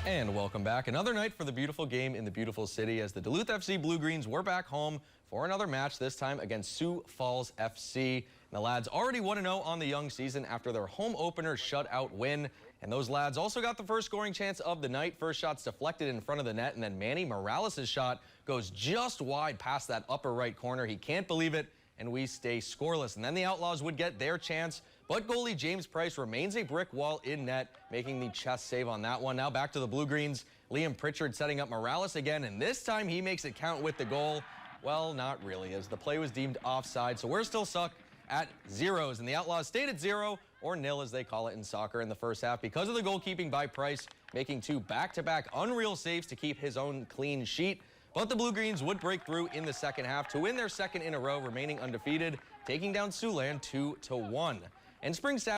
And welcome back. Another night for the beautiful game in the beautiful city as the Duluth FC Bluegreens were back home for another match, this time against Sioux Falls FC. And the lads already 1-0 on the young season after their home opener shutout win. And those lads also got the first scoring chance of the night. First shot's deflected in front of the net, and then Manny Morales' shot goes just wide past that upper right corner. He can't believe it, and we stay scoreless. And then the Outlaws would get their chance, but goalie James Price remains a brick wall in net, making the chest save on that one. Now back to the Bluegreens. Liam Pritchard setting up Morales again, and this time he makes it count with the goal. Well, not really, as the play was deemed offside, so we're still stuck at zeros, and the Outlaws stayed at 0, or nil as they call it in soccer, in the first half because of the goalkeeping by Price, making two back-to-back unreal saves to keep his own clean sheet. But the Bluegreens would break through in the second half to win their second in a row, remaining undefeated, taking down Siouxland 2-1. And spring Saturday